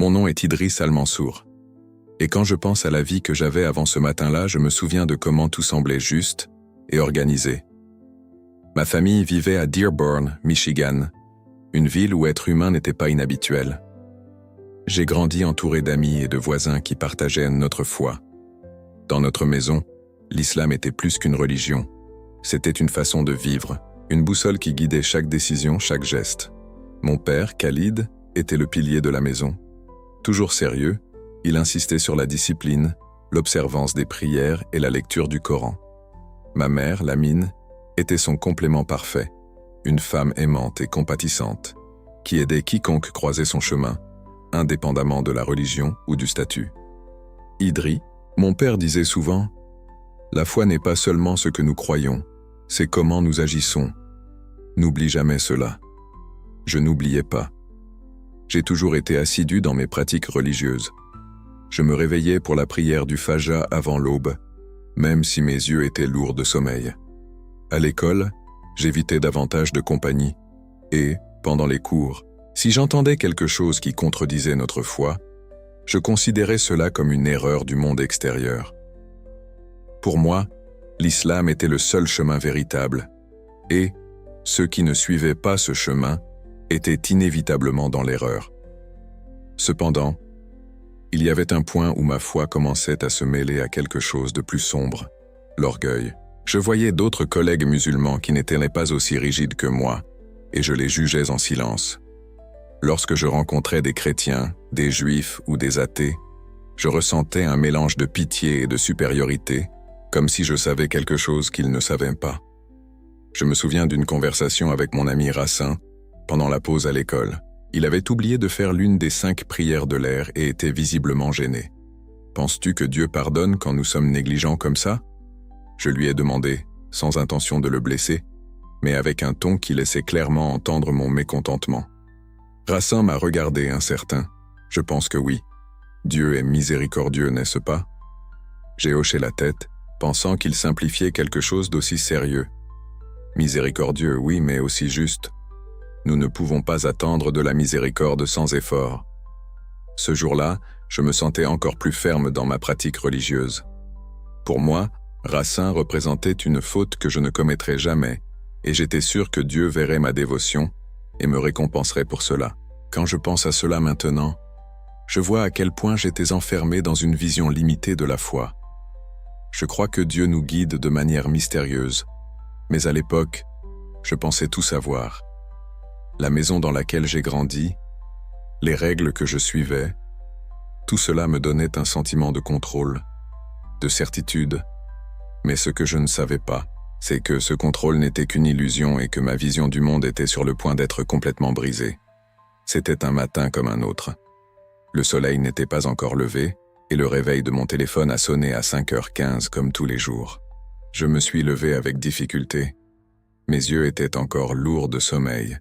Mon nom est Idriss Al-Mansour. Et quand je pense à la vie que j'avais avant ce matin-là, je me souviens de comment tout semblait juste et organisé. Ma famille vivait à Dearborn, Michigan, une ville où être humain n'était pas inhabituel. J'ai grandi entouré d'amis et de voisins qui partageaient notre foi. Dans notre maison, l'islam était plus qu'une religion. C'était une façon de vivre, une boussole qui guidait chaque décision, chaque geste. Mon père, Khalid, était le pilier de la maison. Toujours sérieux, il insistait sur la discipline, l'observance des prières et la lecture du Coran. Ma mère, Lamine, était son complément parfait, une femme aimante et compatissante, qui aidait quiconque croisait son chemin, indépendamment de la religion ou du statut. Idri, mon père disait souvent, « La foi n'est pas seulement ce que nous croyons, c'est comment nous agissons. N'oublie jamais cela. » Je n'oubliais pas. J'ai toujours été assidu dans mes pratiques religieuses. Je me réveillais pour la prière du Fajr avant l'aube, même si mes yeux étaient lourds de sommeil. À l'école, j'évitais davantage de compagnie, et, pendant les cours, si j'entendais quelque chose qui contredisait notre foi, je considérais cela comme une erreur du monde extérieur. Pour moi, l'islam était le seul chemin véritable, et ceux qui ne suivaient pas ce chemin étaient inévitablement dans l'erreur. Cependant, il y avait un point où ma foi commençait à se mêler à quelque chose de plus sombre, l'orgueil. Je voyais d'autres collègues musulmans qui n'étaient pas aussi rigides que moi, et je les jugeais en silence. Lorsque je rencontrais des chrétiens, des juifs ou des athées, je ressentais un mélange de pitié et de supériorité, comme si je savais quelque chose qu'ils ne savaient pas. Je me souviens d'une conversation avec mon ami Rassin, pendant la pause à l'école. Il avait oublié de faire l'une des 5 prières de l'air et était visiblement gêné. « Penses-tu que Dieu pardonne quand nous sommes négligents comme ça ?» Je lui ai demandé, sans intention de le blesser, mais avec un ton qui laissait clairement entendre mon mécontentement. Rassin m'a regardé incertain. Je pense que oui. Dieu est miséricordieux, n'est-ce pas? J'ai hoché la tête, pensant qu'il simplifiait quelque chose d'aussi sérieux. Miséricordieux, oui, mais aussi juste. Nous ne pouvons pas attendre de la miséricorde sans effort. Ce jour-là, je me sentais encore plus ferme dans ma pratique religieuse. Pour moi, Rassin représentait une faute que je ne commettrais jamais, et j'étais sûr que Dieu verrait ma dévotion et me récompenserait pour cela. Quand je pense à cela maintenant, je vois à quel point j'étais enfermé dans une vision limitée de la foi. Je crois que Dieu nous guide de manière mystérieuse, mais à l'époque, je pensais tout savoir. La maison dans laquelle j'ai grandi, les règles que je suivais, tout cela me donnait un sentiment de contrôle, de certitude. Mais ce que je ne savais pas, c'est que ce contrôle n'était qu'une illusion et que ma vision du monde était sur le point d'être complètement brisée. C'était un matin comme un autre. Le soleil n'était pas encore levé et le réveil de mon téléphone a sonné à 5h15 comme tous les jours. Je me suis levé avec difficulté. Mes yeux étaient encore lourds de sommeil,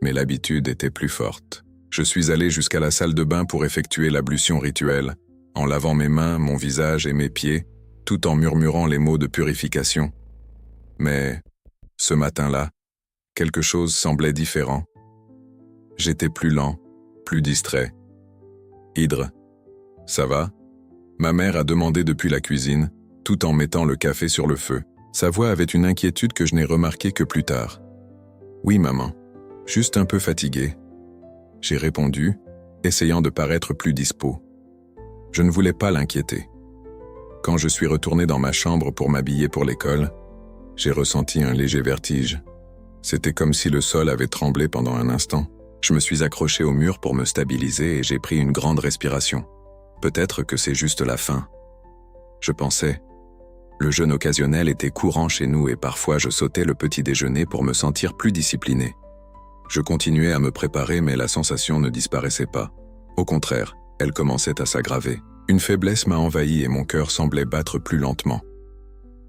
mais l'habitude était plus forte. Je suis allé jusqu'à la salle de bain pour effectuer l'ablution rituelle, en lavant mes mains, mon visage et mes pieds, tout en murmurant les mots de purification. Mais, ce matin-là, quelque chose semblait différent. J'étais plus lent, plus distrait. « Idre, ça va ?» Ma mère a demandé depuis la cuisine, tout en mettant le café sur le feu. Sa voix avait une inquiétude que je n'ai remarquée que plus tard. « Oui, maman, juste un peu fatigué. » J'ai répondu, essayant de paraître plus dispos. Je ne voulais pas l'inquiéter. Quand je suis retourné dans ma chambre pour m'habiller pour l'école, j'ai ressenti un léger vertige. C'était comme si le sol avait tremblé pendant un instant. Je me suis accroché au mur pour me stabiliser et j'ai pris une grande respiration. Peut-être que c'est juste la faim. Je pensais. Le jeûne occasionnel était courant chez nous et parfois je sautais le petit déjeuner pour me sentir plus discipliné. Je continuais à me préparer mais la sensation ne disparaissait pas. Au contraire, elle commençait à s'aggraver. Une faiblesse m'a envahi et mon cœur semblait battre plus lentement.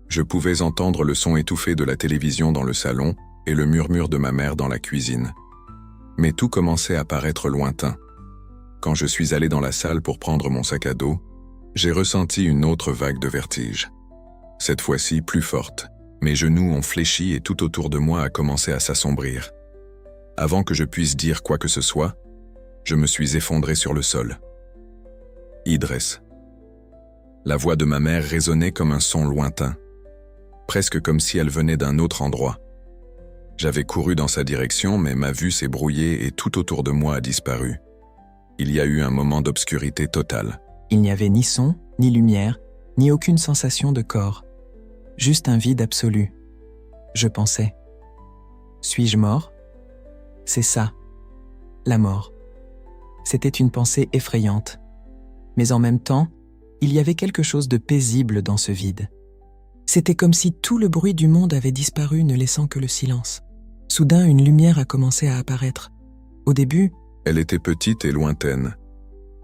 Je pouvais entendre le son étouffé de la télévision dans le salon et le murmure de ma mère dans la cuisine. Mais tout commençait à paraître lointain. Quand je suis allé dans la salle pour prendre mon sac à dos, j'ai ressenti une autre vague de vertige. Cette fois-ci plus forte. Mes genoux ont fléchi et tout autour de moi a commencé à s'assombrir. Avant que je puisse dire quoi que ce soit, je me suis effondré sur le sol. Idress. La voix de ma mère résonnait comme un son lointain, presque comme si elle venait d'un autre endroit. J'avais couru dans sa direction, mais ma vue s'est brouillée et tout autour de moi a disparu. Il y a eu un moment d'obscurité totale. Il n'y avait ni son, ni lumière, ni aucune sensation de corps. Juste un vide absolu. Je pensais. Suis-je mort ? C'est ça, la mort. C'était une pensée effrayante. Mais en même temps, il y avait quelque chose de paisible dans ce vide. C'était comme si tout le bruit du monde avait disparu, ne laissant que le silence. Soudain, une lumière a commencé à apparaître. Au début, Elle était petite et lointaine,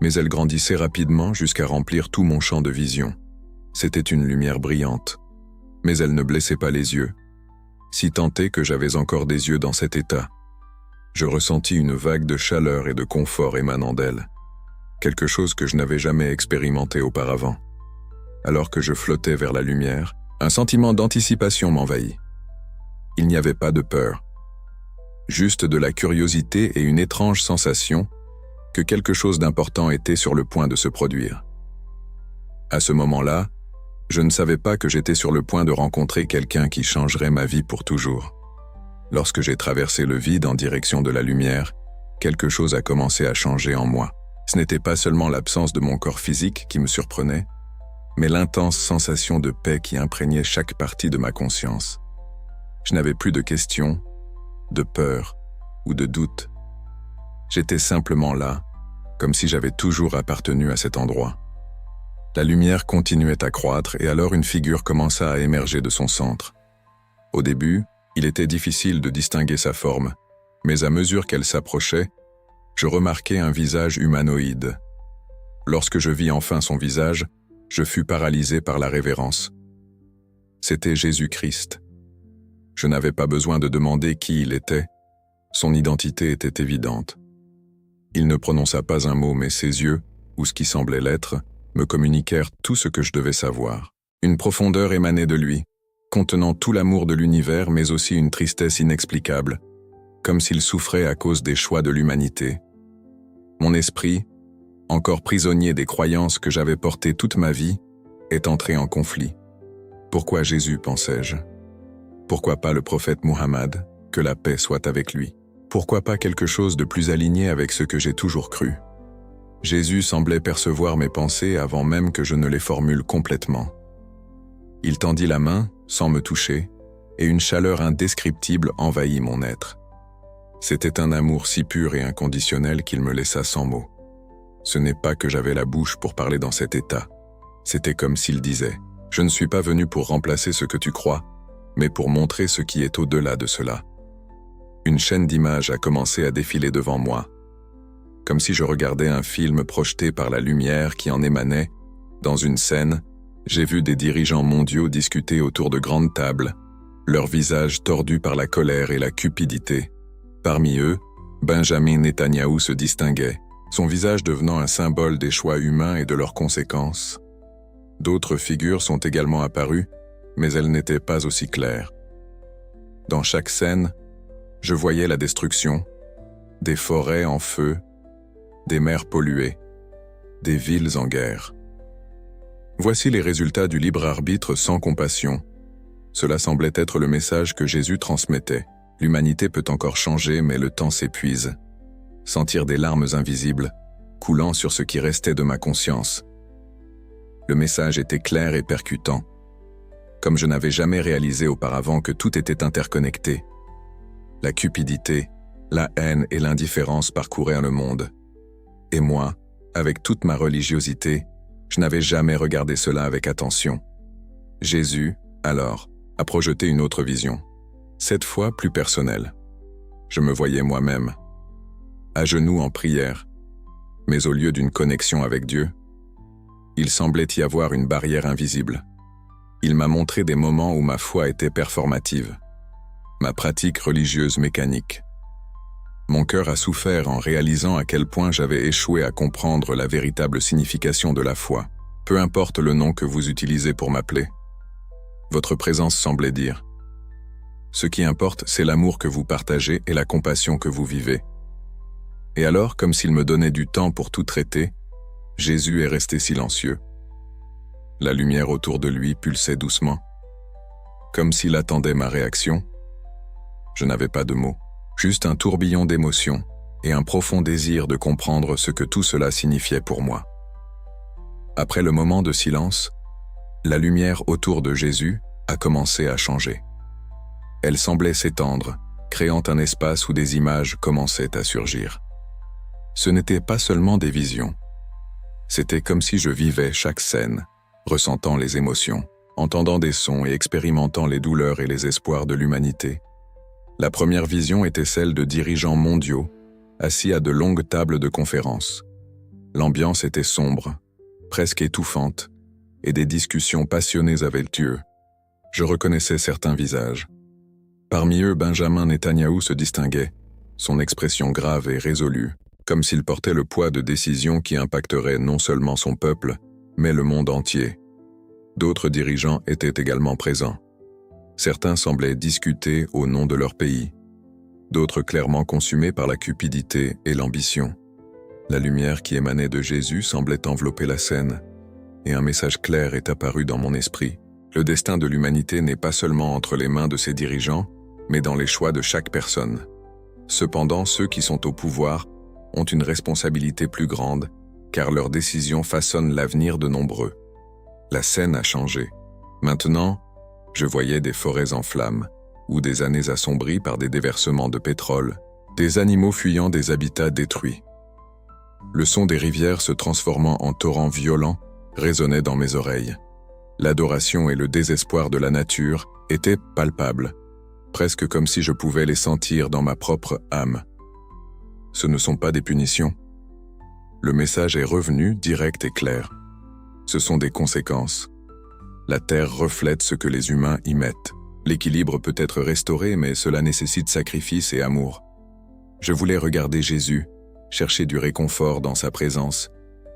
mais elle grandissait rapidement jusqu'à remplir tout mon champ de vision. C'était une lumière brillante, mais elle ne blessait pas les yeux, si tant est que j'avais encore des yeux dans cet état. Je ressentis une vague de chaleur et de confort émanant d'elle, quelque chose que je n'avais jamais expérimenté auparavant. Alors que je flottais vers la lumière, un sentiment d'anticipation m'envahit. Il n'y avait pas de peur, juste de la curiosité et une étrange sensation que quelque chose d'important était sur le point de se produire. À ce moment-là, je ne savais pas que j'étais sur le point de rencontrer quelqu'un qui changerait ma vie pour toujours. Lorsque j'ai traversé le vide en direction de la lumière, quelque chose a commencé à changer en moi. Ce n'était pas seulement l'absence de mon corps physique qui me surprenait, mais l'intense sensation de paix qui imprégnait chaque partie de ma conscience. Je n'avais plus de questions, de peur ou de doute. J'étais simplement là, comme si j'avais toujours appartenu à cet endroit. La lumière continuait à croître et alors une figure commença à émerger de son centre. Au début, il était difficile de distinguer sa forme, mais à mesure qu'elle s'approchait, je remarquai un visage humanoïde. Lorsque je vis enfin son visage, je fus paralysé par la révérence. C'était Jésus-Christ. Je n'avais pas besoin de demander qui il était, son identité était évidente. Il ne prononça pas un mot, mais ses yeux, ou ce qui semblait l'être, me communiquèrent tout ce que je devais savoir. Une profondeur émanait de lui, contenant tout l'amour de l'univers, mais aussi une tristesse inexplicable, comme s'il souffrait à cause des choix de l'humanité. Mon esprit, encore prisonnier des croyances que j'avais portées toute ma vie, est entré en conflit. Pourquoi Jésus, pensais-je ? Pourquoi pas le prophète Muhammad, que la paix soit avec lui ? Pourquoi pas quelque chose de plus aligné avec ce que j'ai toujours cru ? Jésus semblait percevoir mes pensées avant même que je ne les formule complètement. Il tendit la main, sans me toucher, et une chaleur indescriptible envahit mon être. C'était un amour si pur et inconditionnel qu'il me laissa sans mots. Ce n'est pas que j'avais la bouche pour parler dans cet état. C'était comme s'il disait « Je ne suis pas venu pour remplacer ce que tu crois, mais pour montrer ce qui est au-delà de cela. » Une chaîne d'images a commencé à défiler devant moi, comme si je regardais un film projeté par la lumière qui en émanait. Dans une scène, j'ai vu des dirigeants mondiaux discuter autour de grandes tables, leurs visages tordus par la colère et la cupidité. Parmi eux, Benjamin Netanyahou se distinguait, son visage devenant un symbole des choix humains et de leurs conséquences. D'autres figures sont également apparues, mais elles n'étaient pas aussi claires. Dans chaque scène, je voyais la destruction, des forêts en feu, des mers polluées, des villes en guerre. Voici les résultats du libre arbitre sans compassion. Cela semblait être le message que Jésus transmettait. L'humanité peut encore changer, mais le temps s'épuise. Sentir des larmes invisibles, coulant sur ce qui restait de ma conscience. Le message était clair et percutant, comme je n'avais jamais réalisé auparavant que tout était interconnecté. La cupidité, la haine et l'indifférence parcouraient le monde. Et moi, avec toute ma religiosité, je n'avais jamais regardé cela avec attention. Jésus, alors, a projeté une autre vision, cette fois plus personnelle. Je me voyais moi-même, à genoux en prière, mais au lieu d'une connexion avec Dieu, il semblait y avoir une barrière invisible. Il m'a montré des moments où ma foi était performative, ma pratique religieuse mécanique. Mon cœur a souffert en réalisant à quel point j'avais échoué à comprendre la véritable signification de la foi. Peu importe le nom que vous utilisez pour m'appeler. Votre présence semblait dire « Ce qui importe, c'est l'amour que vous partagez et la compassion que vous vivez. » Et alors, comme s'il me donnait du temps pour tout traiter, Jésus est resté silencieux. La lumière autour de lui pulsait doucement, comme s'il attendait ma réaction. Je n'avais pas de mots, juste un tourbillon d'émotions et un profond désir de comprendre ce que tout cela signifiait pour moi. Après le moment de silence, la lumière autour de Jésus a commencé à changer. Elle semblait s'étendre, créant un espace où des images commençaient à surgir. Ce n'était pas seulement des visions. C'était comme si je vivais chaque scène, ressentant les émotions, entendant des sons et expérimentant les douleurs et les espoirs de l'humanité. La première vision était celle de dirigeants mondiaux, assis à de longues tables de conférences. L'ambiance était sombre, presque étouffante, et des discussions passionnées avaient lieu. Je reconnaissais certains visages. Parmi eux, Benjamin Netanyahou se distinguait, son expression grave et résolue, comme s'il portait le poids de décisions qui impacteraient non seulement son peuple, mais le monde entier. D'autres dirigeants étaient également présents. Certains semblaient discuter au nom de leur pays, d'autres clairement consumés par la cupidité et l'ambition. La lumière qui émanait de Jésus semblait envelopper la scène, et un message clair est apparu dans mon esprit. Le destin de l'humanité n'est pas seulement entre les mains de ses dirigeants, mais dans les choix de chaque personne. Cependant, ceux qui sont au pouvoir ont une responsabilité plus grande, car leurs décisions façonnent l'avenir de nombreux. La scène a changé. Maintenant, je voyais des forêts en flammes, ou des années assombries par des déversements de pétrole, des animaux fuyant des habitats détruits. Le son des rivières se transformant en torrents violents résonnait dans mes oreilles. L'adoration et le désespoir de la nature étaient palpables, presque comme si je pouvais les sentir dans ma propre âme. Ce ne sont pas des punitions. Le message est revenu direct et clair. Ce sont des conséquences. La terre reflète ce que les humains y mettent. L'équilibre peut être restauré, mais cela nécessite sacrifice et amour. Je voulais regarder Jésus, chercher du réconfort dans sa présence,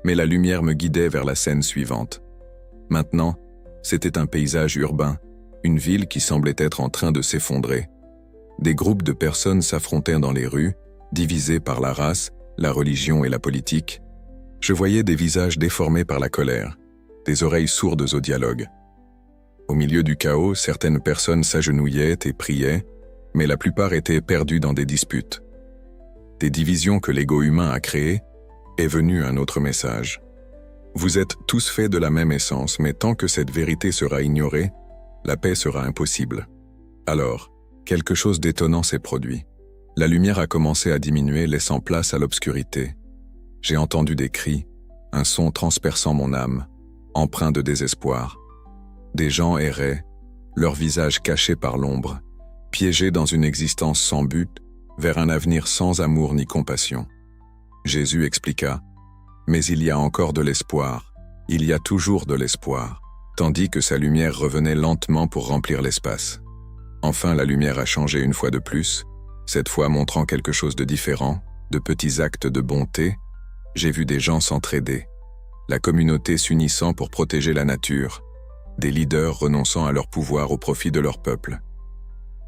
mais la lumière me guidait vers la scène suivante. Maintenant, c'était un paysage urbain, une ville qui semblait être en train de s'effondrer. Des groupes de personnes s'affrontaient dans les rues, divisés par la race, la religion et la politique. Je voyais des visages déformés par la colère, des oreilles sourdes au dialogue. Au milieu du chaos, certaines personnes s'agenouillaient et priaient, mais la plupart étaient perdues dans des disputes. Des divisions que l'ego humain a créées, est venu un autre message. Vous êtes tous faits de la même essence, mais tant que cette vérité sera ignorée, la paix sera impossible. Alors, quelque chose d'étonnant s'est produit. La lumière a commencé à diminuer, laissant place à l'obscurité. J'ai entendu des cris, un son transperçant mon âme, empreint de désespoir. Des gens erraient, leurs visages cachés par l'ombre, piégés dans une existence sans but, vers un avenir sans amour ni compassion. Jésus expliqua, « Mais il y a encore de l'espoir, il y a toujours de l'espoir », tandis que sa lumière revenait lentement pour remplir l'espace. Enfin, la lumière a changé une fois de plus, cette fois montrant quelque chose de différent, de petits actes de bonté. J'ai vu des gens s'entraider, la communauté s'unissant pour protéger la nature, des leaders renonçant à leur pouvoir au profit de leur peuple.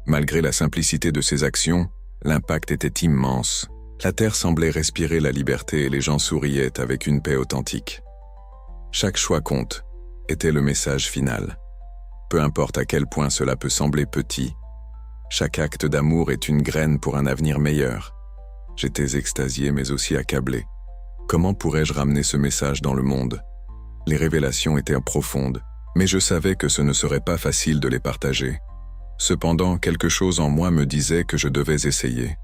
Malgré la simplicité de ces actions, l'impact était immense. La terre semblait respirer la liberté et les gens souriaient avec une paix authentique. Chaque choix compte, était le message final. Peu importe à quel point cela peut sembler petit, chaque acte d'amour est une graine pour un avenir meilleur. J'étais extasié mais aussi accablé. Comment pourrais-je ramener ce message dans le monde? Les révélations étaient profondes, mais je savais que ce ne serait pas facile de les partager. Cependant, quelque chose en moi me disait que je devais essayer.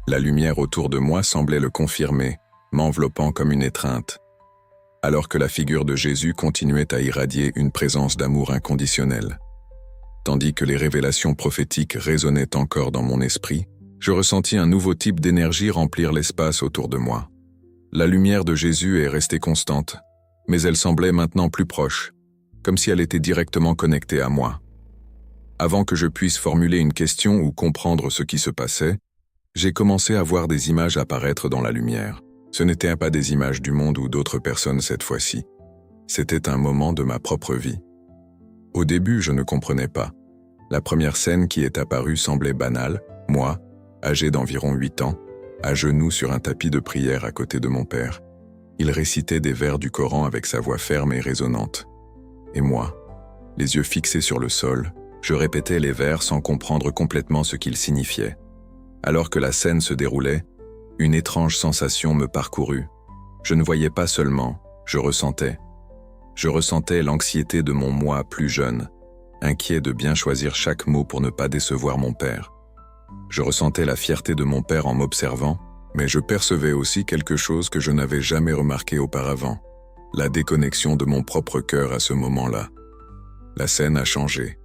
La lumière autour de moi semblait le confirmer, m'enveloppant comme une étreinte, alors que la figure de Jésus continuait à irradier une présence d'amour inconditionnel. Tandis que les révélations prophétiques résonnaient encore dans mon esprit, je ressentis un nouveau type d'énergie remplir l'espace autour de moi. La lumière de Jésus est restée constante, mais elle semblait maintenant plus proche, comme si elle était directement connectée à moi. Avant que je puisse formuler une question ou comprendre ce qui se passait, j'ai commencé à voir des images apparaître dans la lumière. Ce n'étaient pas des images du monde ou d'autres personnes cette fois-ci. C'était un moment de ma propre vie. Au début, je ne comprenais pas. La première scène qui est apparue semblait banale, moi, âgé d'environ 8 ans, à genoux sur un tapis de prière à côté de mon père. Il récitait des vers du Coran avec sa voix ferme et résonnante. Et moi, les yeux fixés sur le sol, je répétais les vers sans comprendre complètement ce qu'ils signifiaient. Alors que la scène se déroulait, une étrange sensation me parcourut. Je ne voyais pas seulement, je ressentais. Je ressentais l'anxiété de mon moi plus jeune, inquiet de bien choisir chaque mot pour ne pas décevoir mon père. Je ressentais la fierté de mon père en m'observant, mais je percevais aussi quelque chose que je n'avais jamais remarqué auparavant, la déconnexion de mon propre cœur à ce moment-là. La scène a changé.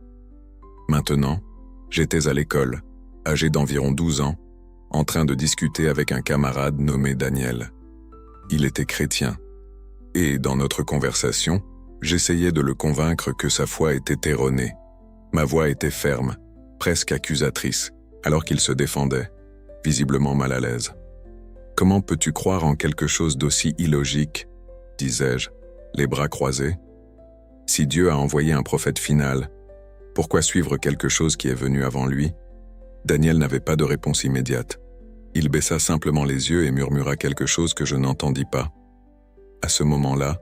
Maintenant, j'étais à l'école, âgé d'environ 12 ans, en train de discuter avec un camarade nommé Daniel. Il était chrétien. Et dans notre conversation, j'essayais de le convaincre que sa foi était erronée. Ma voix était ferme, presque accusatrice, alors qu'il se défendait, visiblement mal à l'aise. « Comment peux-tu croire en quelque chose d'aussi illogique ?» disais-je, les bras croisés. « Si Dieu a envoyé un prophète final, pourquoi suivre quelque chose qui est venu avant lui ?» Daniel n'avait pas de réponse immédiate. Il baissa simplement les yeux et murmura quelque chose que je n'entendis pas. À ce moment-là,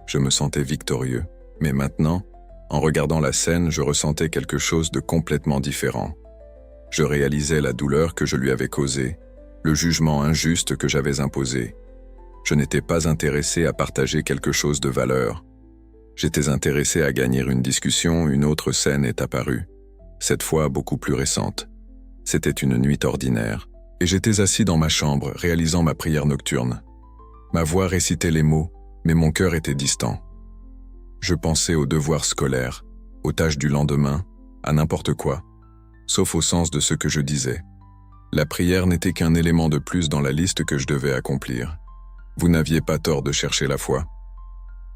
je me sentais victorieux. Mais maintenant, en regardant la scène, je ressentais quelque chose de complètement différent. Je réalisais la douleur que je lui avais causée, le jugement injuste que j'avais imposé. Je n'étais pas intéressé à partager quelque chose de valeur. J'étais intéressé à gagner une discussion. Une autre scène est apparue, cette fois beaucoup plus récente. C'était une nuit ordinaire, et j'étais assis dans ma chambre, réalisant ma prière nocturne. Ma voix récitait les mots, mais mon cœur était distant. Je pensais aux devoirs scolaires, aux tâches du lendemain, à n'importe quoi, sauf au sens de ce que je disais. La prière n'était qu'un élément de plus dans la liste que je devais accomplir. Vous n'aviez pas tort de chercher la foi.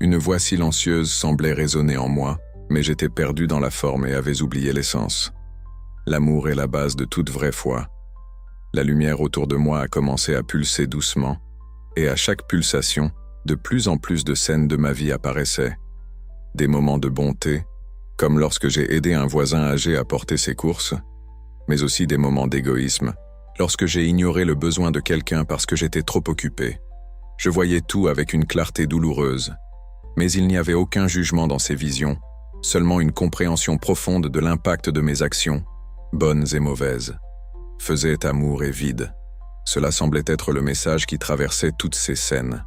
Une voix silencieuse semblait résonner en moi, mais j'étais perdu dans la forme et avais oublié l'essence. L'amour est la base de toute vraie foi. La lumière autour de moi a commencé à pulser doucement, et à chaque pulsation, de plus en plus de scènes de ma vie apparaissaient. Des moments de bonté, comme lorsque j'ai aidé un voisin âgé à porter ses courses, mais aussi des moments d'égoïsme, lorsque j'ai ignoré le besoin de quelqu'un parce que j'étais trop occupé. Je voyais tout avec une clarté douloureuse, mais il n'y avait aucun jugement dans ces visions, seulement une compréhension profonde de l'impact de mes actions, bonnes et mauvaises. Faisait amour et vide. Cela semblait être le message qui traversait toutes ces scènes.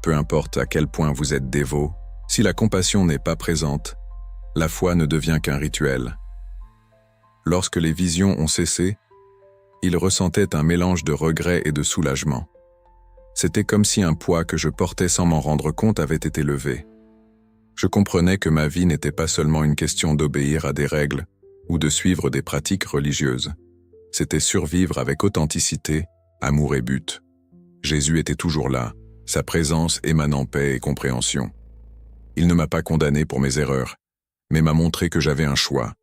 Peu importe à quel point vous êtes dévot, si la compassion n'est pas présente, la foi ne devient qu'un rituel. Lorsque les visions ont cessé, il ressentait un mélange de regret et de soulagement. C'était comme si un poids que je portais sans m'en rendre compte avait été levé. Je comprenais que ma vie n'était pas seulement une question d'obéir à des règles ou de suivre des pratiques religieuses. C'était survivre avec authenticité, amour et but. Jésus était toujours là, sa présence émanant paix et compréhension. Il ne m'a pas condamné pour mes erreurs, mais m'a montré que j'avais un choix.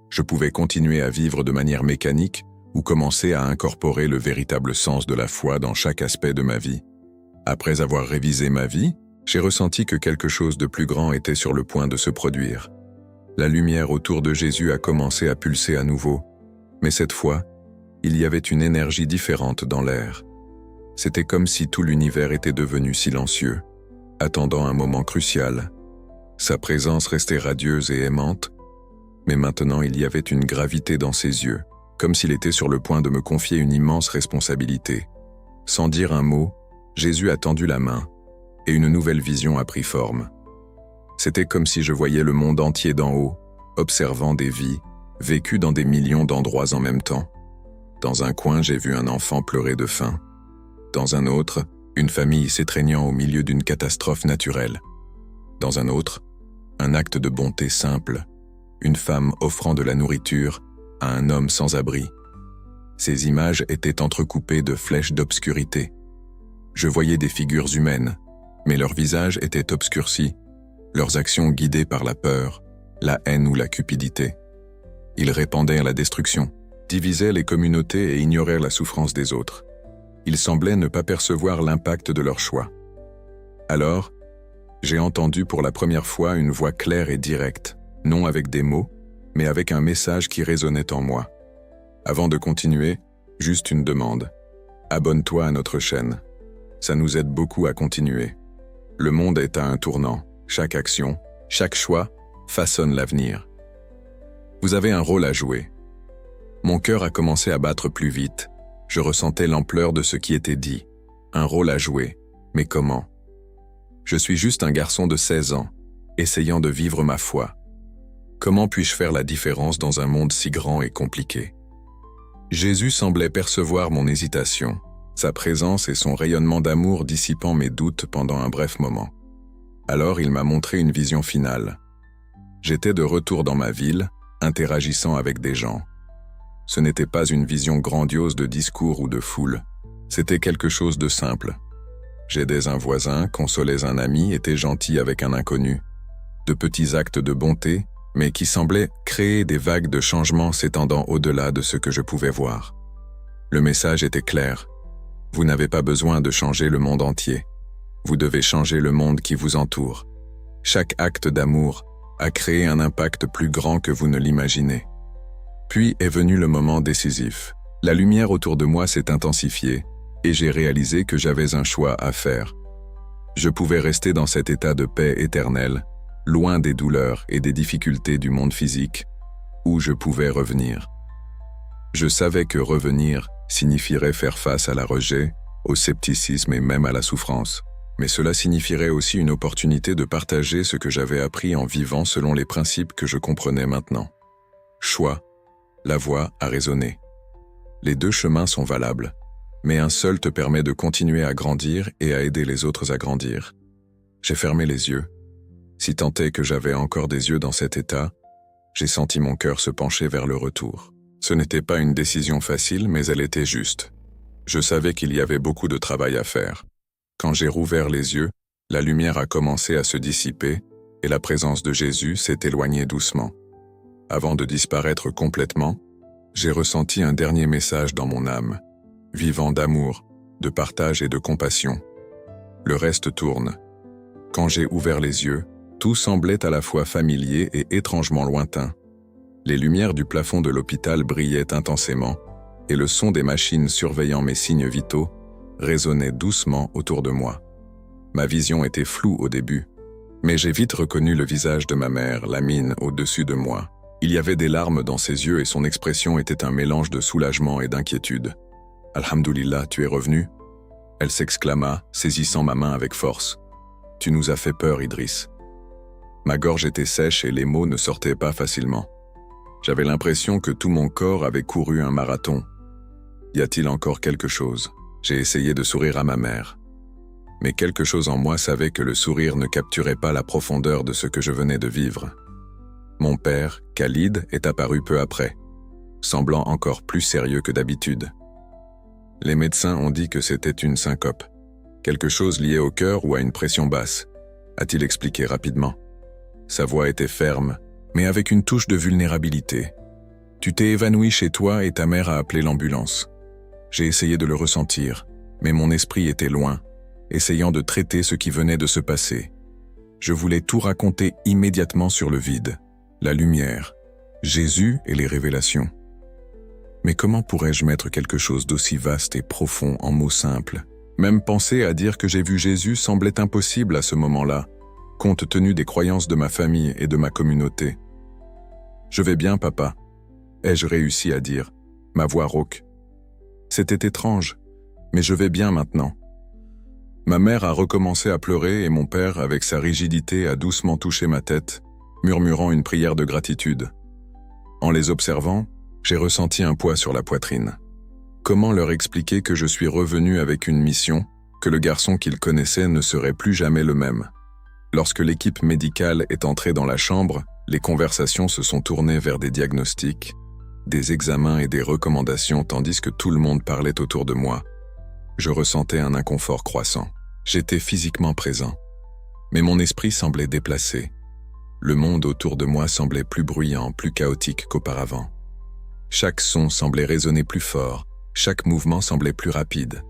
Je pouvais continuer à vivre de manière mécanique ou commencer à incorporer le véritable sens de la foi dans chaque aspect de ma vie. Après avoir révisé ma vie, j'ai ressenti que quelque chose de plus grand était sur le point de se produire. La lumière autour de Jésus a commencé à pulser à nouveau, mais cette fois, il y avait une énergie différente dans l'air. C'était comme si tout l'univers était devenu silencieux, attendant un moment crucial. Sa présence restait radieuse et aimante, mais maintenant il y avait une gravité dans ses yeux, comme s'il était sur le point de me confier une immense responsabilité. Sans dire un mot, Jésus a tendu la main, et une nouvelle vision a pris forme. C'était comme si je voyais le monde entier d'en haut, observant des vies, vécues dans des millions d'endroits en même temps. Dans un coin, j'ai vu un enfant pleurer de faim. Dans un autre, une famille s'étreignant au milieu d'une catastrophe naturelle. Dans un autre, un acte de bonté simple, une femme offrant de la nourriture à un homme sans abri. Ces images étaient entrecoupées de flèches d'obscurité. Je voyais des figures humaines, mais leurs visages étaient obscurcis, leurs actions guidées par la peur, la haine ou la cupidité. Ils répandaient la destruction, divisaient les communautés et ignoraient la souffrance des autres. Ils semblaient ne pas percevoir l'impact de leur choix. Alors, j'ai entendu pour la première fois une voix claire et directe, non avec des mots, mais avec un message qui résonnait en moi. Avant de continuer, juste une demande. Abonne-toi à notre chaîne. Ça nous aide beaucoup à continuer. Le monde est à un tournant. Chaque action, chaque choix façonne l'avenir. Vous avez un rôle à jouer. Mon cœur a commencé à battre plus vite. Je ressentais l'ampleur de ce qui était dit. Un rôle à jouer. Mais comment? Je suis juste un garçon de 16 ans, essayant de vivre ma foi. Comment puis-je faire la différence dans un monde si grand et compliqué? Jésus semblait percevoir mon hésitation, sa présence et son rayonnement d'amour dissipant mes doutes pendant un bref moment. Alors il m'a montré une vision finale. J'étais de retour dans ma ville, interagissant avec des gens. Ce n'était pas une vision grandiose de discours ou de foule, c'était quelque chose de simple. J'aidais un voisin, consolais un ami, étais gentil avec un inconnu. De petits actes de bonté, mais qui semblaient créer des vagues de changements s'étendant au-delà de ce que je pouvais voir. Le message était clair. Vous n'avez pas besoin de changer le monde entier. Vous devez changer le monde qui vous entoure. Chaque acte d'amour a créé un impact plus grand que vous ne l'imaginez. Puis est venu le moment décisif. La lumière autour de moi s'est intensifiée et j'ai réalisé que j'avais un choix à faire. Je pouvais rester dans cet état de paix éternelle, loin des douleurs et des difficultés du monde physique, ou je pouvais revenir. Je savais que revenir signifierait faire face à la rejet, au scepticisme et même à la souffrance, mais cela signifierait aussi une opportunité de partager ce que j'avais appris en vivant selon les principes que je comprenais maintenant. Choix, la voie a résonné. Les deux chemins sont valables, mais un seul te permet de continuer à grandir et à aider les autres à grandir. J'ai fermé les yeux. Si tant est que j'avais encore des yeux dans cet état, j'ai senti mon cœur se pencher vers le retour. Ce n'était pas une décision facile, mais elle était juste. Je savais qu'il y avait beaucoup de travail à faire. Quand j'ai rouvert les yeux, la lumière a commencé à se dissiper et la présence de Jésus s'est éloignée doucement. Avant de disparaître complètement, j'ai ressenti un dernier message dans mon âme, vivant d'amour, de partage et de compassion. Le reste tourne. Quand j'ai ouvert les yeux, tout semblait à la fois familier et étrangement lointain. Les lumières du plafond de l'hôpital brillaient intensément, et le son des machines surveillant mes signes vitaux résonnait doucement autour de moi. Ma vision était floue au début, mais j'ai vite reconnu le visage de ma mère, Lamine, au-dessus de moi. Il y avait des larmes dans ses yeux et son expression était un mélange de soulagement et d'inquiétude. « Alhamdoulilah, tu es revenu ?» Elle s'exclama, saisissant ma main avec force. « Tu nous as fait peur, Idriss. » Ma gorge était sèche et les mots ne sortaient pas facilement. J'avais l'impression que tout mon corps avait couru un marathon. Y a-t-il encore quelque chose? J'ai essayé de sourire à ma mère. Mais quelque chose en moi savait que le sourire ne capturait pas la profondeur de ce que je venais de vivre. Mon père, Khalid, est apparu peu après, semblant encore plus sérieux que d'habitude. Les médecins ont dit que c'était une syncope, quelque chose lié au cœur ou à une pression basse, a-t-il expliqué rapidement. Sa voix était ferme, mais avec une touche de vulnérabilité. Tu t'es évanoui chez toi et ta mère a appelé l'ambulance. J'ai essayé de le ressentir, mais mon esprit était loin, essayant de traiter ce qui venait de se passer. Je voulais tout raconter immédiatement sur le vide, la lumière, Jésus et les révélations. Mais comment pourrais-je mettre quelque chose d'aussi vaste et profond en mots simples? Même penser à dire que j'ai vu Jésus semblait impossible à ce moment-là, compte tenu des croyances de ma famille et de ma communauté. « Je vais bien, papa », ai-je réussi à dire, ma voix rauque. C'était étrange, mais je vais bien maintenant. Ma mère a recommencé à pleurer et mon père, avec sa rigidité, a doucement touché ma tête, murmurant une prière de gratitude. En les observant, j'ai ressenti un poids sur la poitrine. Comment leur expliquer que je suis revenu avec une mission, que le garçon qu'ils connaissaient ne serait plus jamais le même? Lorsque l'équipe médicale est entrée dans la chambre, les conversations se sont tournées vers des diagnostics, des examens et des recommandations tandis que tout le monde parlait autour de moi. Je ressentais un inconfort croissant. J'étais physiquement présent, mais mon esprit semblait déplacé. Le monde autour de moi semblait plus bruyant, plus chaotique qu'auparavant. Chaque son semblait résonner plus fort, chaque mouvement semblait plus rapide.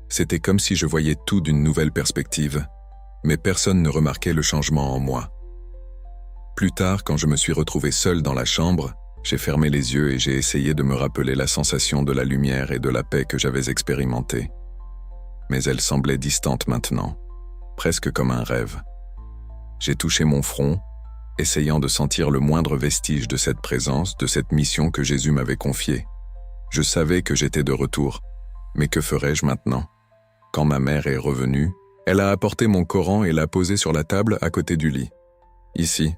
C'était comme si je voyais tout d'une nouvelle perspective, mais personne ne remarquait le changement en moi. Plus tard, quand je me suis retrouvé seul dans la chambre, j'ai fermé les yeux et j'ai essayé de me rappeler la sensation de la lumière et de la paix que j'avais expérimentée. mais elle semblait distante maintenant, presque comme un rêve. J'ai touché mon front, essayant de sentir le moindre vestige de cette présence, de cette mission que Jésus m'avait confiée. Je savais que j'étais de retour, mais que ferais-je maintenant? Quand ma mère est revenue, elle a apporté mon Coran et l'a posé sur la table à côté du lit. « Ici »,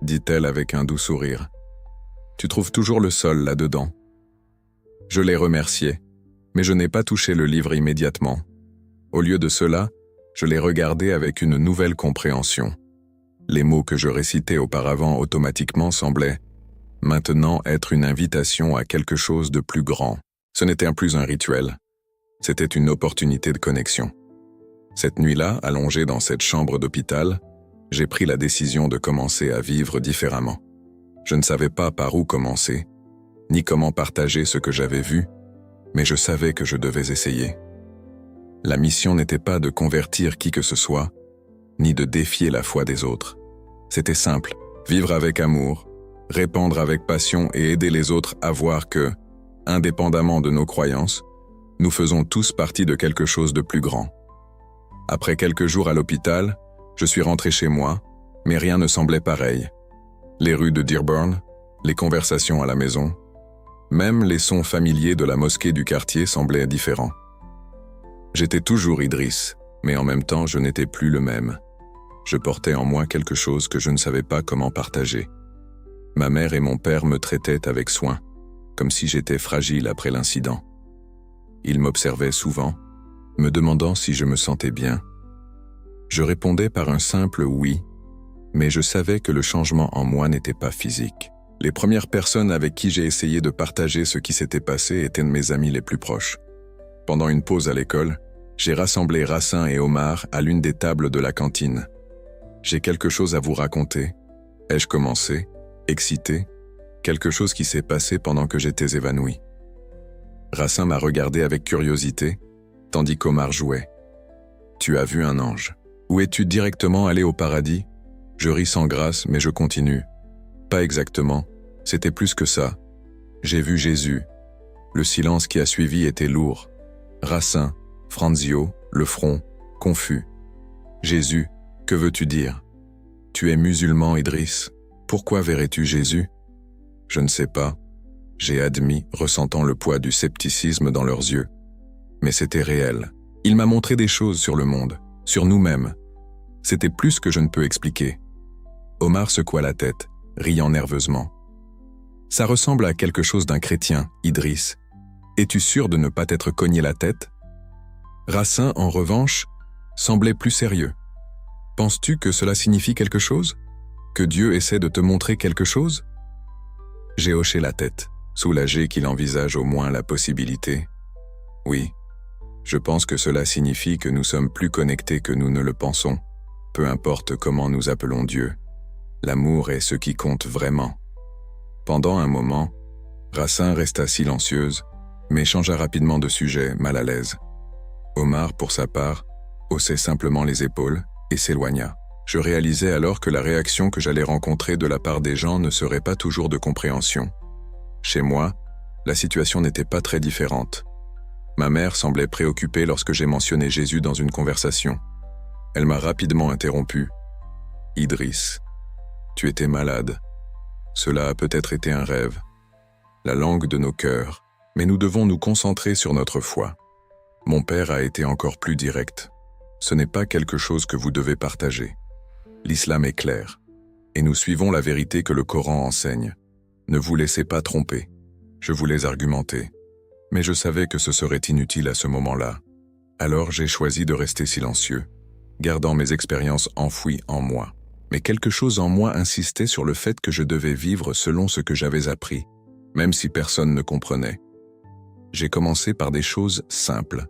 dit-elle avec un doux sourire. « Tu trouves toujours le sol là-dedans. » Je l'ai remerciée, mais je n'ai pas touché le livre immédiatement. Au lieu de cela, je l'ai regardé avec une nouvelle compréhension. Les mots que je récitais auparavant automatiquement semblaient maintenant être une invitation à quelque chose de plus grand. Ce n'était plus un rituel. C'était une opportunité de connexion. Cette nuit-là, allongé dans cette chambre d'hôpital, j'ai pris la décision de commencer à vivre différemment. Je ne savais pas par où commencer, ni comment partager ce que j'avais vu, mais je savais que je devais essayer. La mission n'était pas de convertir qui que ce soit, ni de défier la foi des autres. C'était simple, vivre avec amour, répandre avec passion et aider les autres à voir que, indépendamment de nos croyances, nous faisons tous partie de quelque chose de plus grand. Après quelques jours à l'hôpital, je suis rentré chez moi, mais rien ne semblait pareil. Les rues de Dearborn, les conversations à la maison, même les sons familiers de la mosquée du quartier semblaient différents. J'étais toujours Idriss, mais en même temps je n'étais plus le même. Je portais en moi quelque chose que je ne savais pas comment partager. Ma mère et mon père me traitaient avec soin, comme si j'étais fragile après l'incident. Ils m'observaient souvent, me demandant si je me sentais bien. Je répondais par un simple oui, mais je savais que le changement en moi n'était pas physique. Les premières personnes avec qui j'ai essayé de partager ce qui s'était passé étaient de mes amis les plus proches. Pendant une pause à l'école, j'ai rassemblé Racin et Omar à l'une des tables de la cantine. « J'ai quelque chose à vous raconter. » Ai-je commencé, excité, quelque chose qui s'est passé pendant que j'étais évanoui. Racin m'a regardé avec curiosité, tandis qu'Omar jouait. « Tu as vu un ange. Ou es-tu directement allé au paradis ?» Je ris sans grâce, mais je continue. « Pas exactement, c'était plus que ça. J'ai vu Jésus. » Le silence qui a suivi était lourd. Racin, Franzio, le front, confus. « Jésus, que veux-tu dire ? Tu es musulman, Idriss. Pourquoi verrais-tu Jésus ? » Je ne sais pas. J'ai admis, ressentant le poids du scepticisme dans leurs yeux. Mais c'était réel. Il m'a montré des choses sur le monde, sur nous-mêmes. C'était plus que je ne peux expliquer. Omar secoua la tête, riant nerveusement. « Ça ressemble à quelque chose d'un chrétien, Idriss. Es-tu sûr de ne pas t'être cogné la tête ?» Racin, en revanche, semblait plus sérieux. « Penses-tu que cela signifie quelque chose ? Que Dieu essaie de te montrer quelque chose ?» J'ai hoché la tête, soulagé qu'il envisage au moins la possibilité. « Oui, je pense que cela signifie que nous sommes plus connectés que nous ne le pensons, peu importe comment nous appelons Dieu. L'amour est ce qui compte vraiment. » Pendant un moment, Racin resta silencieuse, mais changea rapidement de sujet, mal à l'aise. Omar, pour sa part, haussait simplement les épaules et s'éloigna. Je réalisais alors que la réaction que j'allais rencontrer de la part des gens ne serait pas toujours de compréhension. Chez moi, la situation n'était pas très différente. Ma mère semblait préoccupée lorsque j'ai mentionné Jésus dans une conversation. Elle m'a rapidement interrompu. « Idriss, tu étais malade. Cela a peut-être été un rêve. La langue de nos cœurs, mais nous devons nous concentrer sur notre foi. » Mon père a été encore plus direct. « Ce n'est pas quelque chose que vous devez partager. L'islam est clair, et nous suivons la vérité que le Coran enseigne. Ne vous laissez pas tromper. » Je voulais argumenter, mais je savais que ce serait inutile à ce moment-là. Alors j'ai choisi de rester silencieux, gardant mes expériences enfouies en moi. Mais quelque chose en moi insistait sur le fait que je devais vivre selon ce que j'avais appris, même si personne ne comprenait. J'ai commencé par des choses simples.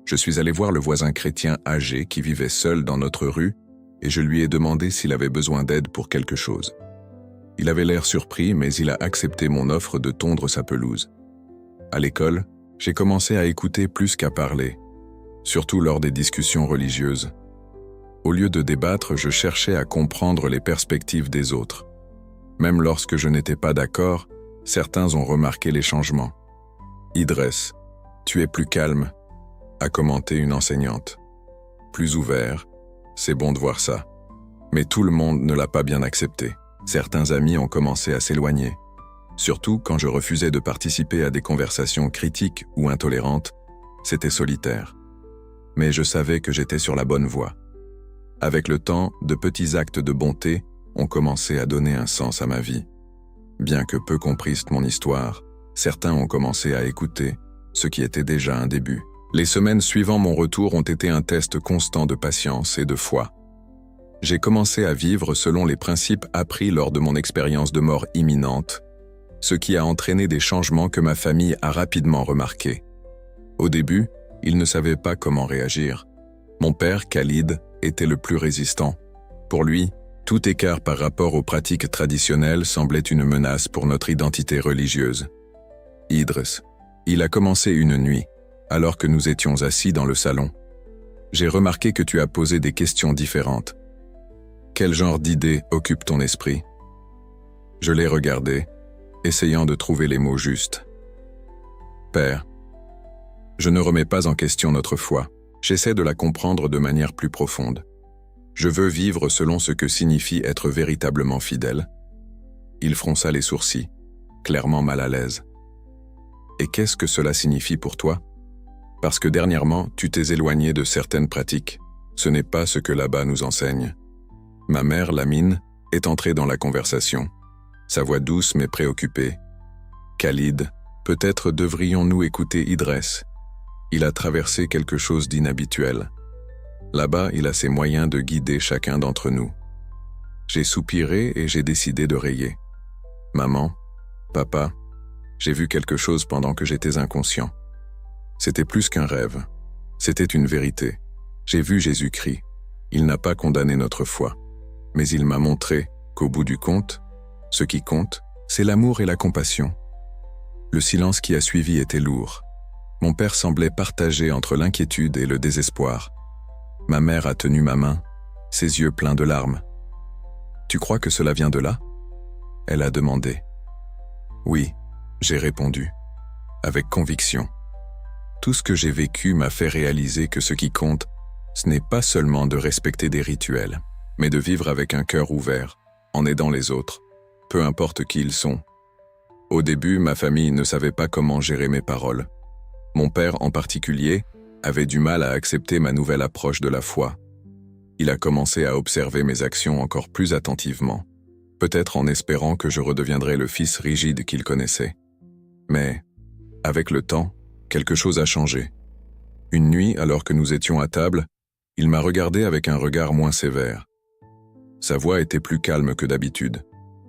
Je suis allé voir le voisin chrétien âgé qui vivait seul dans notre rue et je lui ai demandé s'il avait besoin d'aide pour quelque chose. Il avait l'air surpris, mais il a accepté mon offre de tondre sa pelouse. À l'école, j'ai commencé à écouter plus qu'à parler, surtout lors des discussions religieuses. Au lieu de débattre, je cherchais à comprendre les perspectives des autres. Même lorsque je n'étais pas d'accord, certains ont remarqué les changements. « Idriss, tu es plus calme. a commenté une enseignante. Plus ouvert, c'est bon de voir ça. Mais tout le monde ne l'a pas bien accepté. Certains amis ont commencé à s'éloigner. Surtout quand je refusais de participer à des conversations critiques ou intolérantes, c'était solitaire. Mais je savais que j'étais sur la bonne voie. Avec le temps, de petits actes de bonté ont commencé à donner un sens à ma vie. Bien que peu comprissent mon histoire, certains ont commencé à écouter, ce qui était déjà un début. Les semaines suivant mon retour ont été un test constant de patience et de foi. J'ai commencé à vivre selon les principes appris lors de mon expérience de mort imminente, ce qui a entraîné des changements que ma famille a rapidement remarqués. Au début, ils ne savaient pas comment réagir. Mon père, Khalid, était le plus résistant. Pour lui, tout écart par rapport aux pratiques traditionnelles semblait une menace pour notre identité religieuse. Idriss, il a commencé une nuit, alors que nous étions assis dans le salon. J'ai remarqué que tu as posé des questions différentes. Quel genre d'idées occupe ton esprit? Je l'ai regardé, essayant de trouver les mots justes. Père, je ne remets pas en question notre foi, j'essaie de la comprendre de manière plus profonde. Je veux vivre selon ce que signifie être véritablement fidèle. Il fronça les sourcils, clairement mal à l'aise. Et qu'est-ce que cela signifie pour toi? Parce que dernièrement, tu t'es éloigné de certaines pratiques. Ce n'est pas ce que là-bas nous enseigne. Ma mère, Lamine, est entrée dans la conversation. Sa voix douce mais préoccupée. Khalid, peut-être devrions-nous écouter Idriss. Il a traversé quelque chose d'inhabituel. Là-bas, il a ses moyens de guider chacun d'entre nous. J'ai soupiré et j'ai décidé de rayer. Maman, papa, j'ai vu quelque chose pendant que j'étais inconscient. C'était plus qu'un rêve. C'était une vérité. J'ai vu Jésus-Christ. Il n'a pas condamné notre foi. Mais il m'a montré qu'au bout du compte, ce qui compte, c'est l'amour et la compassion. Le silence qui a suivi était lourd. Mon père semblait partagé entre l'inquiétude et le désespoir. Ma mère a tenu ma main, ses yeux pleins de larmes. « Tu crois que cela vient de là ?» Elle a demandé. « Oui », j'ai répondu, avec conviction. Tout ce que j'ai vécu m'a fait réaliser que ce qui compte, ce n'est pas seulement de respecter des rituels, mais de vivre avec un cœur ouvert, en aidant les autres, peu importe qui ils sont. Au début, ma famille ne savait pas comment gérer mes paroles. Mon père, en particulier, avait du mal à accepter ma nouvelle approche de la foi. Il a commencé à observer mes actions encore plus attentivement, peut-être en espérant que je redeviendrais le fils rigide qu'il connaissait. Mais, avec le temps, quelque chose a changé. Une nuit, alors que nous étions à table, il m'a regardé avec un regard moins sévère. Sa voix était plus calme que d'habitude.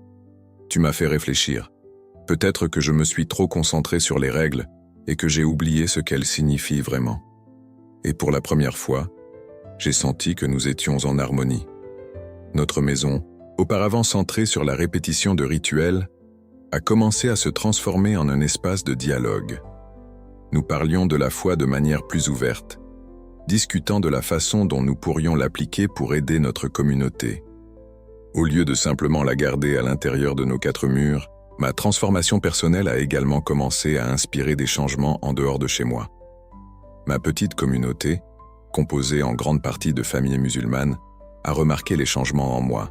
« Tu m'as fait réfléchir. Peut-être que je me suis trop concentré sur les règles et que j'ai oublié ce qu'elles signifient vraiment. Et pour la première fois, j'ai senti que nous étions en harmonie. Notre maison, auparavant centrée sur la répétition de rituels, a commencé à se transformer en un espace de dialogue. Nous parlions de la foi de manière plus ouverte, discutant de la façon dont nous pourrions l'appliquer pour aider notre communauté. Au lieu de simplement la garder à l'intérieur de nos quatre murs, ma transformation personnelle a également commencé à inspirer des changements en dehors de chez moi. Ma petite communauté, composée en grande partie de familles musulmanes, a remarqué les changements en moi.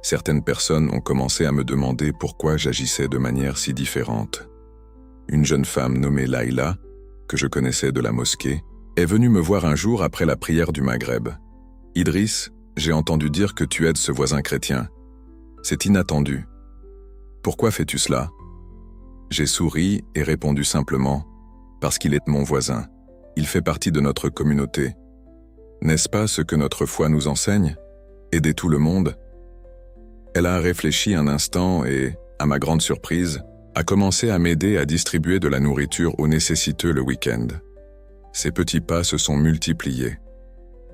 Certaines personnes ont commencé à me demander pourquoi j'agissais de manière si différente. Une jeune femme nommée Laïla, que je connaissais de la mosquée, est venue me voir un jour après la prière du Maghreb. « Idriss, j'ai entendu dire que tu aides ce voisin chrétien. C'est inattendu. Pourquoi fais-tu cela ?» J'ai souri et répondu simplement « Parce qu'il est mon voisin. Il fait partie de notre communauté. N'est-ce pas ce que notre foi nous enseigne? Aider tout le monde ?» Elle a réfléchi un instant et, à ma grande surprise, a commencé à m'aider à distribuer de la nourriture aux nécessiteux le week-end. Ces petits pas se sont multipliés.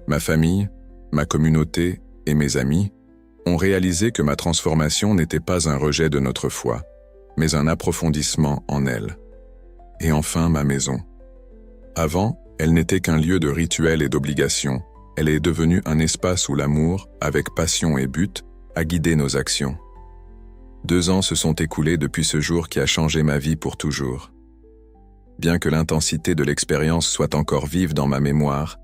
Ma famille, ma communauté et mes amis ont réalisé que ma transformation n'était pas un rejet de notre foi, mais un approfondissement en elle. Et enfin ma maison. Avant, elle n'était qu'un lieu de rituels et d'obligations. Elle est devenue un espace où l'amour, avec passion et but, a guidé nos actions. 2 ans se sont écoulés depuis ce jour qui a changé ma vie pour toujours. Bien que l'intensité de l'expérience soit encore vive dans ma mémoire,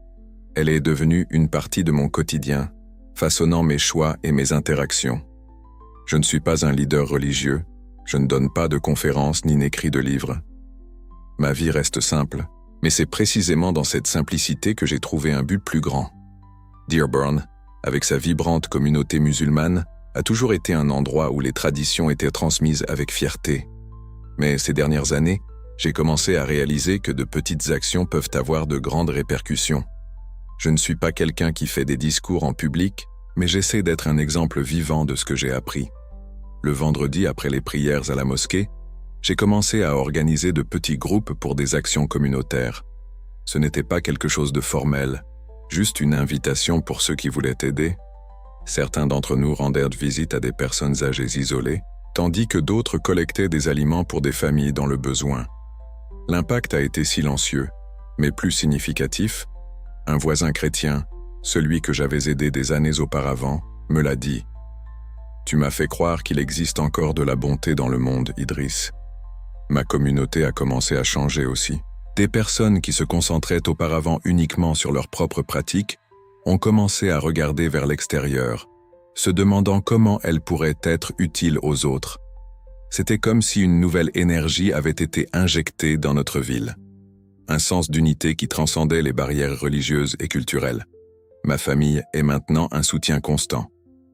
elle est devenue une partie de mon quotidien, façonnant mes choix et mes interactions. Je ne suis pas un leader religieux, je ne donne pas de conférences ni n'écris de livres. Ma vie reste simple, mais c'est précisément dans cette simplicité que j'ai trouvé un but plus grand. Dearborn, avec sa vibrante communauté musulmane, a toujours été un endroit où les traditions étaient transmises avec fierté. Mais ces dernières années, j'ai commencé à réaliser que de petites actions peuvent avoir de grandes répercussions. Je ne suis pas quelqu'un qui fait des discours en public, mais j'essaie d'être un exemple vivant de ce que j'ai appris. Le vendredi, après les prières à la mosquée, j'ai commencé à organiser de petits groupes pour des actions communautaires. Ce n'était pas quelque chose de formel, juste une invitation pour ceux qui voulaient aider. Certains d'entre nous rendèrent visite à des personnes âgées isolées, tandis que d'autres collectaient des aliments pour des familles dans le besoin. L'impact a été silencieux, mais plus significatif. Un voisin chrétien, celui que j'avais aidé des années auparavant, me l'a dit. « Tu m'as fait croire qu'il existe encore de la bonté dans le monde, Idriss. » Ma communauté a commencé à changer aussi. Des personnes qui se concentraient auparavant uniquement sur leurs propres pratiques ont commencé à regarder vers l'extérieur, se demandant comment elles pourraient être utiles aux autres. C'était comme si une nouvelle énergie avait été injectée dans notre ville. Un sens d'unité qui transcendait les barrières religieuses et culturelles. Ma famille est maintenant un soutien constant.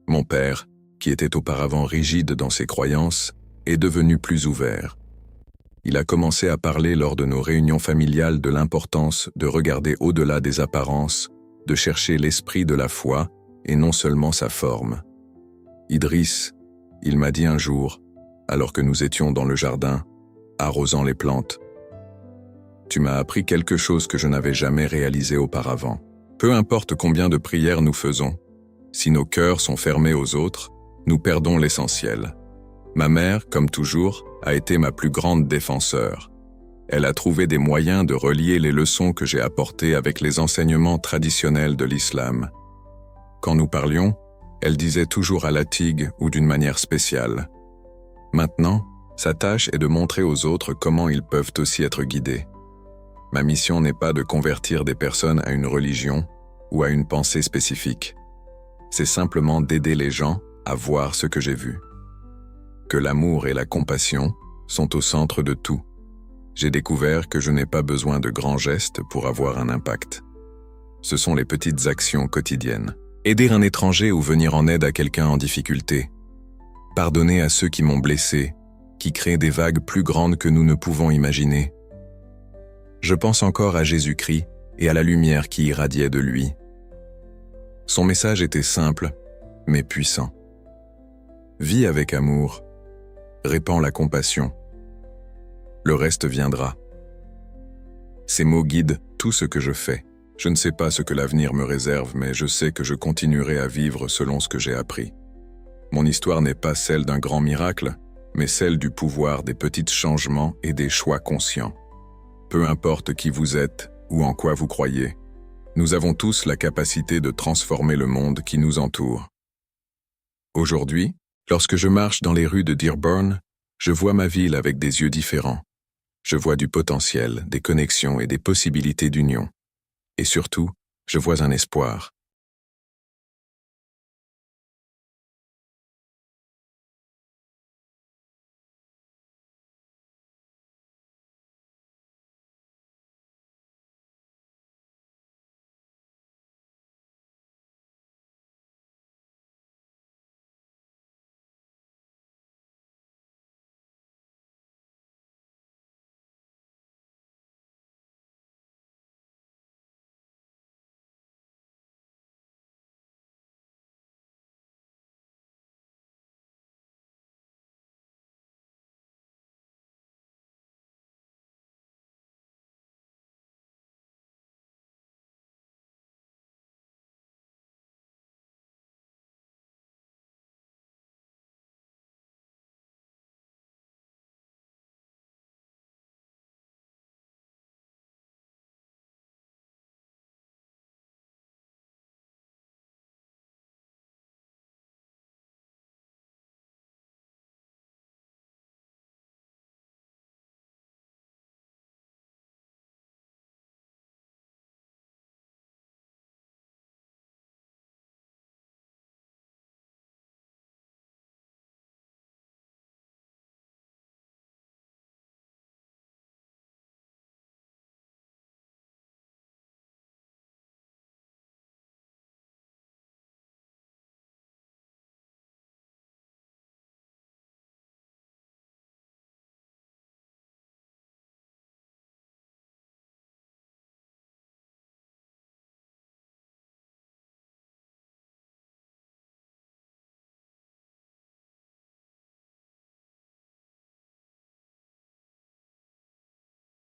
Mon père, qui était auparavant rigide dans ses croyances, est devenu plus ouvert. Il a commencé à parler lors de nos réunions familiales de l'importance de regarder au-delà des apparences, de chercher l'esprit de la foi et non seulement sa forme. Idriss, il m'a dit un jour, alors que nous étions dans le jardin, arrosant les plantes. Tu m'as appris quelque chose que je n'avais jamais réalisé auparavant. Peu importe combien de prières nous faisons, si nos cœurs sont fermés aux autres, nous perdons l'essentiel. Ma mère, comme toujours, a été ma plus grande défenseur. Elle a trouvé des moyens de relier les leçons que j'ai apportées avec les enseignements traditionnels de l'islam. Quand nous parlions, elle disait toujours à Latig ou d'une manière spéciale. Maintenant, sa tâche est de montrer aux autres comment ils peuvent aussi être guidés. Ma mission n'est pas de convertir des personnes à une religion ou à une pensée spécifique. C'est simplement d'aider les gens à voir ce que j'ai vu. Que l'amour et la compassion sont au centre de tout. J'ai découvert que je n'ai pas besoin de grands gestes pour avoir un impact. Ce sont les petites actions quotidiennes. Aider un étranger ou venir en aide à quelqu'un en difficulté. Pardonner à ceux qui m'ont blessé, qui créent des vagues plus grandes que nous ne pouvons imaginer. Je pense encore à Jésus-Christ et à la lumière qui irradiait de lui. Son message était simple, mais puissant. Vis avec amour, répands la compassion. Le reste viendra. Ces mots guident tout ce que je fais. Je ne sais pas ce que l'avenir me réserve, mais je sais que je continuerai à vivre selon ce que j'ai appris. Mon histoire n'est pas celle d'un grand miracle, mais celle du pouvoir des petits changements et des choix conscients. Peu importe qui vous êtes ou en quoi vous croyez, nous avons tous la capacité de transformer le monde qui nous entoure. Aujourd'hui, lorsque je marche dans les rues de Dearborn, je vois ma ville avec des yeux différents. Je vois du potentiel, des connexions et des possibilités d'union. Et surtout, je vois un espoir.